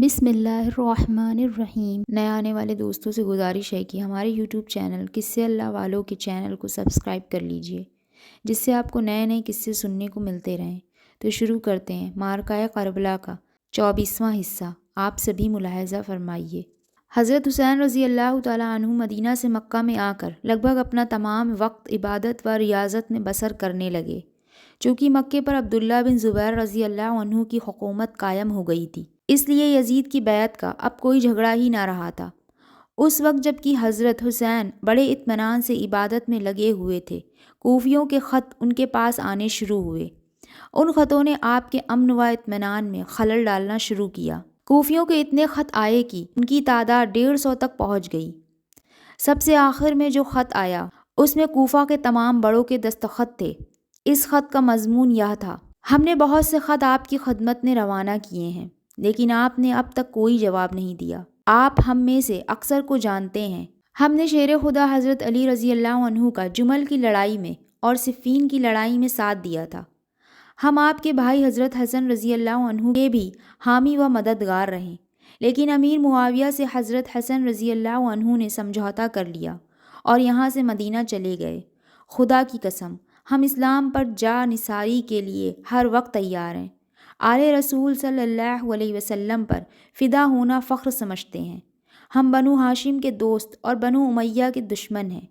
بسم اللہ الرحمن الرحیم۔ نئے آنے والے دوستوں سے گزارش ہے کہ ہمارے یوٹیوب چینل قصے اللہ والوں کے چینل کو سبسکرائب کر لیجئے، جس سے آپ کو نئے نئے قصے سننے کو ملتے رہیں۔ تو شروع کرتے ہیں معرکہ کربلا کا 24واں حصہ۔ آپ سبھی ملاحظہ فرمائیے۔ حضرت حسین رضی اللہ تعالیٰ عنہ مدینہ سے مکہ میں آ کر لگ بھگ اپنا تمام وقت عبادت و ریاضت میں بسر کرنے لگے، چونکہ مکے پر عبداللہ بن زبیر رضی اللہ عنہ کی حکومت قائم ہو گئی تھی، اس لیے یزید کی بیعت کا اب کوئی جھگڑا ہی نہ رہا تھا۔ اس وقت جب کہ حضرت حسین بڑے اطمینان سے عبادت میں لگے ہوئے تھے، کوفیوں کے خط ان کے پاس آنے شروع ہوئے۔ ان خطوں نے آپ کے امن و اطمینان میں خلل ڈالنا شروع کیا۔ کوفیوں کے اتنے خط آئے کہ ان کی تعداد 150 تک پہنچ گئی۔ سب سے آخر میں جو خط آیا اس میں کوفہ کے تمام بڑوں کے دستخط تھے۔ اس خط کا مضمون یہ تھا: ہم نے بہت سے خط آپ کی خدمت میں روانہ کیے ہیں، لیکن آپ نے اب تک کوئی جواب نہیں دیا۔ آپ ہم میں سے اکثر کو جانتے ہیں۔ ہم نے شیر خدا حضرت علی رضی اللہ عنہ کا جمل کی لڑائی میں اور صفین کی لڑائی میں ساتھ دیا تھا۔ ہم آپ کے بھائی حضرت حسن رضی اللہ عنہ کے بھی حامی و مددگار رہے، لیکن امیر معاویہ سے حضرت حسن رضی اللہ عنہ نے سمجھوتا کر لیا اور یہاں سے مدینہ چلے گئے۔ خدا کی قسم، ہم اسلام پر جا نثاری کے لیے ہر وقت تیار ہیں۔ آل رسول صلی اللہ علیہ وسلم پر فدا ہونا فخر سمجھتے ہیں۔ ہم بنو ہاشم کے دوست اور بنو امیہ کے دشمن ہیں۔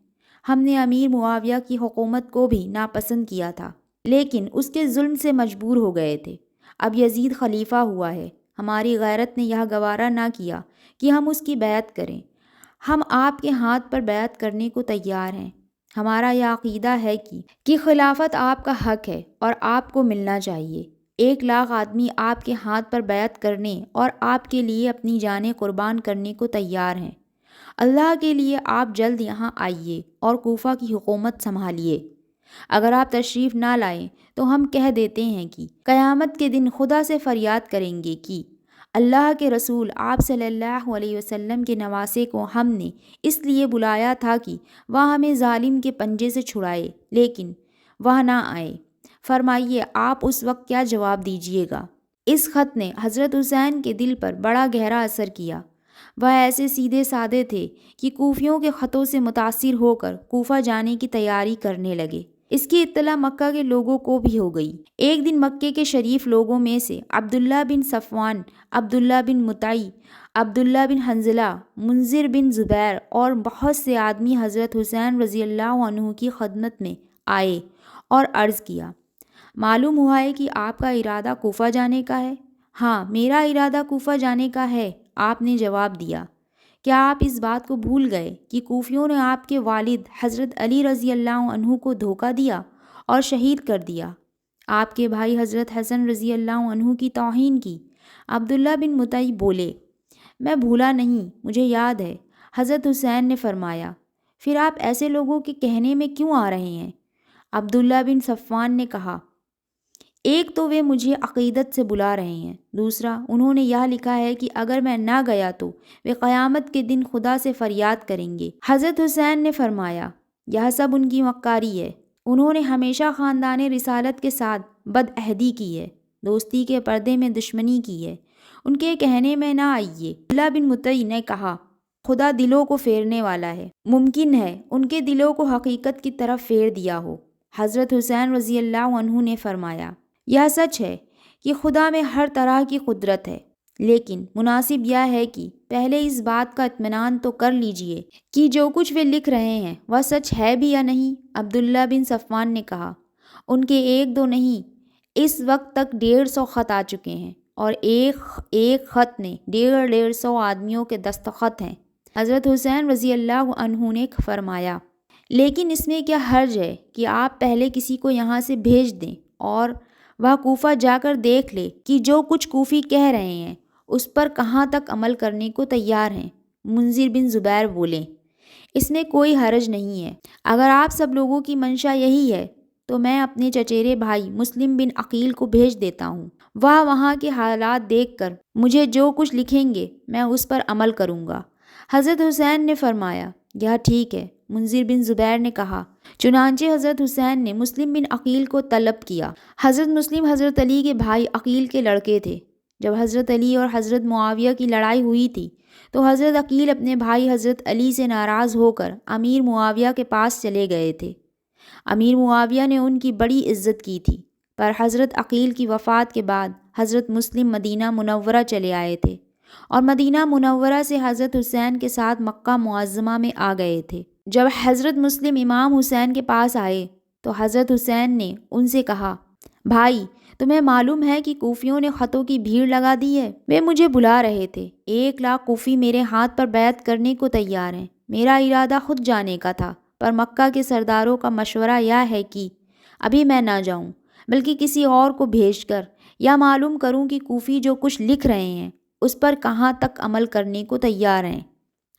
ہم نے امیر معاویہ کی حکومت کو بھی ناپسند کیا تھا، لیکن اس کے ظلم سے مجبور ہو گئے تھے۔ اب یزید خلیفہ ہوا ہے، ہماری غیرت نے یہ گوارا نہ کیا کہ ہم اس کی بیعت کریں۔ ہم آپ کے ہاتھ پر بیعت کرنے کو تیار ہیں۔ ہمارا یہ عقیدہ ہے کہ خلافت آپ کا حق ہے اور آپ کو ملنا چاہیے۔ 1,00,000 آدمی آپ کے ہاتھ پر بیعت کرنے اور آپ کے لیے اپنی جانیں قربان کرنے کو تیار ہیں۔ اللہ کے لیے آپ جلد یہاں آئیے اور کوفہ کی حکومت سنبھالیے۔ اگر آپ تشریف نہ لائیں تو ہم کہہ دیتے ہیں کہ قیامت کے دن خدا سے فریاد کریں گے کہ اللہ کے رسول آپ صلی اللہ علیہ وسلم کے نواسے کو ہم نے اس لیے بلایا تھا کہ وہ ہمیں ظالم کے پنجے سے چھڑائے، لیکن وہ نہ آئے۔ فرمائیے آپ اس وقت کیا جواب دیجیے گا؟ اس خط نے حضرت حسین کے دل پر بڑا گہرا اثر کیا۔ وہ ایسے سیدھے سادے تھے کہ کوفیوں کے خطوں سے متاثر ہو کر کوفہ جانے کی تیاری کرنے لگے۔ اس کی اطلاع مکہ کے لوگوں کو بھی ہو گئی۔ ایک دن مکے کے شریف لوگوں میں سے عبداللہ بن صفوان، عبداللہ بن مطیع، عبداللہ بن حنظلہ، منذر بن زبیر اور بہت سے آدمی حضرت حسین رضی اللہ عنہ کی خدمت میں آئے اور عرض کیا: معلوم ہوا ہے کہ آپ کا ارادہ کوفہ جانے کا ہے۔ ہاں، میرا ارادہ کوفہ جانے کا ہے، آپ نے جواب دیا۔ کیا آپ اس بات کو بھول گئے کہ کوفیوں نے آپ کے والد حضرت علی رضی اللہ عنہ کو دھوکہ دیا اور شہید کر دیا؟ آپ کے بھائی حضرت حسن رضی اللہ عنہ کی توہین کی؟ عبداللہ بن مطیع بولے: میں بھولا نہیں، مجھے یاد ہے۔ حضرت حسین نے فرمایا: پھر آپ ایسے لوگوں کے کہنے میں کیوں آ رہے ہیں؟ عبداللہ بن صفوان نے کہا: ایک تو وہ مجھے عقیدت سے بلا رہے ہیں، دوسرا انہوں نے یہ لکھا ہے کہ اگر میں نہ گیا تو وہ قیامت کے دن خدا سے فریاد کریں گے۔ حضرت حسین نے فرمایا: یہ سب ان کی مکاری ہے۔ انہوں نے ہمیشہ خاندان رسالت کے ساتھ بدعہدی کی ہے، دوستی کے پردے میں دشمنی کی ہے، ان کے کہنے میں نہ آئیے۔ عبداللہ بن مطیع نے کہا: خدا دلوں کو پھیرنے والا ہے، ممکن ہے ان کے دلوں کو حقیقت کی طرف پھیر دیا ہو۔ حضرت حسین رضی اللہ عنہ نے فرمایا: یہ سچ ہے کہ خدا میں ہر طرح کی قدرت ہے، لیکن مناسب یہ ہے کہ پہلے اس بات کا اطمینان تو کر لیجئے کہ جو کچھ وہ لکھ رہے ہیں وہ سچ ہے بھی یا نہیں۔ عبداللہ بن صفوان نے کہا: ان کے ایک دو نہیں، اس وقت تک 150 خط آ چکے ہیں اور ایک خط نے 150 آدمیوں کے دستخط ہیں۔ حضرت حسین رضی اللہ عنہ نے فرمایا: لیکن اس میں کیا حرج ہے کہ آپ پہلے کسی کو یہاں سے بھیج دیں اور وہ کوفہ جا کر دیکھ لے کہ جو کچھ کوفی کہہ رہے ہیں اس پر کہاں تک عمل کرنے کو تیار ہیں۔ منذر بن زبیر بولے: اس میں کوئی حرج نہیں ہے۔ اگر آپ سب لوگوں کی منشا یہی ہے تو میں اپنے چچیرے بھائی مسلم بن عقیل کو بھیج دیتا ہوں۔ وہ وہاں کے حالات دیکھ کر مجھے جو کچھ لکھیں گے میں اس پر عمل کروں گا۔ حضرت حسین نے فرمایا: یہ ٹھیک ہے۔ منذر بن زبیر نے کہا: چنانچہ حضرت حسین نے مسلم بن عقیل کو طلب کیا۔ حضرت مسلم حضرت علی کے بھائی عقیل کے لڑکے تھے۔ جب حضرت علی اور حضرت معاویہ کی لڑائی ہوئی تھی تو حضرت عقیل اپنے بھائی حضرت علی سے ناراض ہو کر امیر معاویہ کے پاس چلے گئے تھے۔ امیر معاویہ نے ان کی بڑی عزت کی تھی، پر حضرت عقیل کی وفات کے بعد حضرت مسلم مدینہ منورہ چلے آئے تھے اور مدینہ منورہ سے حضرت حسین کے ساتھ مکہ معظمہ میں آ گئے تھے۔ جب حضرت مسلم امام حسین کے پاس آئے تو حضرت حسین نے ان سے کہا، بھائی تمہیں معلوم ہے کہ کوفیوں نے خطوں کی بھیڑ لگا دی ہے، وہ مجھے بلا رہے تھے، 1,00,000 کوفی میرے ہاتھ پر بیعت کرنے کو تیار ہیں۔ میرا ارادہ خود جانے کا تھا، پر مکہ کے سرداروں کا مشورہ یہ ہے کہ ابھی میں نہ جاؤں، بلکہ کسی اور کو بھیج کر یا معلوم کروں کہ کوفی جو کچھ لکھ رہے ہیں اس پر کہاں تک عمل کرنے کو تیار ہیں۔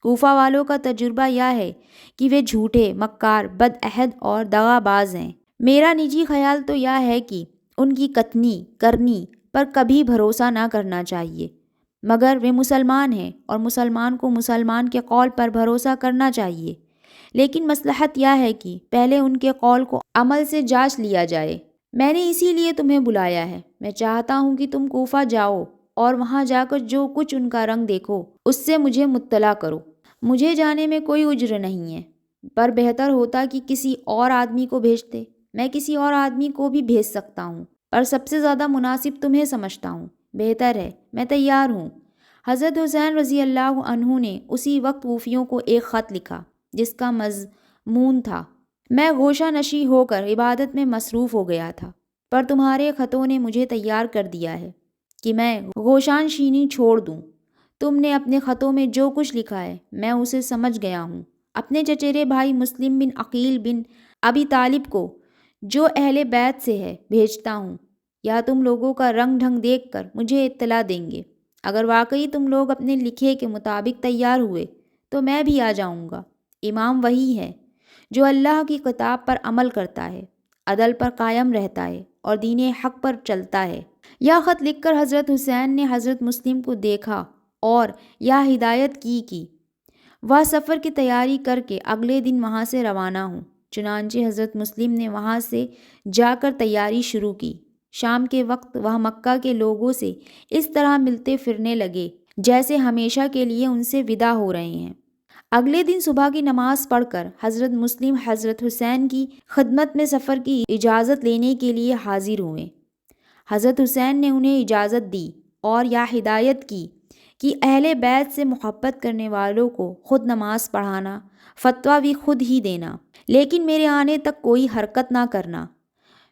کوفہ والوں کا تجربہ یہ ہے کہ وہ جھوٹے، مکار، بدعہد اور دغا باز ہیں۔ میرا نجی خیال تو یہ ہے کہ ان کی کتنی کرنی پر کبھی بھروسہ نہ کرنا چاہیے، مگر وہ مسلمان ہیں اور مسلمان کو مسلمان کے قول پر بھروسہ کرنا چاہیے، لیکن مصلحت یہ ہے کہ پہلے ان کے قول کو عمل سے جانچ لیا جائے۔ میں نے اسی لیے تمہیں بلایا ہے۔ میں چاہتا ہوں کہ تم کوفہ جاؤ اور وہاں جا کر جو کچھ ان کا رنگ دیکھو اس سے مجھے مطلع کرو۔ مجھے جانے میں کوئی عذر نہیں ہے، پر بہتر ہوتا کہ کسی اور آدمی کو بھیجتے۔ میں کسی اور آدمی کو بھی بھیج سکتا ہوں، پر سب سے زیادہ مناسب تمہیں سمجھتا ہوں۔ بہتر ہے، میں تیار ہوں۔ حضرت حسین رضی اللہ عنہ نے اسی وقت کوفیوں کو ایک خط لکھا جس کا مضمون تھا، میں گوشہ نشیں ہو کر عبادت میں مصروف ہو گیا تھا، پر تمہارے خطوں نے مجھے تیار کر دیا ہے کہ میں گوشہ نشینی چھوڑ دوں۔ تم نے اپنے خطوں میں جو کچھ لکھا ہے میں اسے سمجھ گیا ہوں۔ اپنے چچیرے بھائی مسلم بن عقیل بن ابی طالب کو، جو اہل بیت سے ہے، بھیجتا ہوں، یا تم لوگوں کا رنگ ڈھنگ دیکھ کر مجھے اطلاع دیں گے۔ اگر واقعی تم لوگ اپنے لکھے کے مطابق تیار ہوئے تو میں بھی آ جاؤں گا۔ امام وہی ہے جو اللہ کی کتاب پر عمل کرتا ہے، عدل پر قائم رہتا ہے اور دین حق پر چلتا ہے۔ یہ خط لکھ کر حضرت حسین نے حضرت مسلم کو دیکھا اور یہ ہدایت کی کہ وہ سفر کی تیاری کر کے اگلے دن وہاں سے روانہ ہوں۔ چنانچہ حضرت مسلم نے وہاں سے جا کر تیاری شروع کی۔ شام کے وقت وہ مکہ کے لوگوں سے اس طرح ملتے پھرنے لگے جیسے ہمیشہ کے لیے ان سے ودا ہو رہے ہیں۔ اگلے دن صبح کی نماز پڑھ کر حضرت مسلم حضرت حسین کی خدمت میں سفر کی اجازت لینے کے لیے حاضر ہوئے۔ حضرت حسین نے انہیں اجازت دی اور یہ ہدایت کی کہ اہل بیت سے محبت کرنے والوں کو خود نماز پڑھانا، فتویٰ بھی خود ہی دینا، لیکن میرے آنے تک کوئی حرکت نہ کرنا۔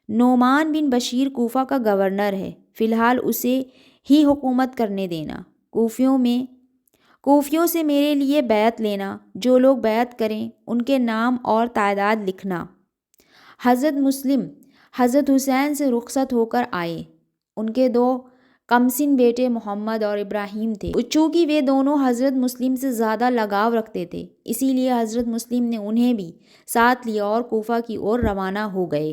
نعمان بن بشیر کوفہ کا گورنر ہے، فی الحال اسے ہی حکومت کرنے دینا۔ کوفیوں سے میرے لیے بیعت لینا، جو لوگ بیعت کریں ان کے نام اور تعداد لکھنا۔ حضرت مسلم حضرت حسین سے رخصت ہو کر آئے۔ ان کے 2 کمسن بیٹے محمد اور ابراہیم تھے۔ چونکہ وہ دونوں حضرت مسلم سے زیادہ لگاؤ رکھتے تھے، اسی لیے حضرت مسلم نے انہیں بھی ساتھ لیا اور کوفہ کی اور روانہ ہو گئے۔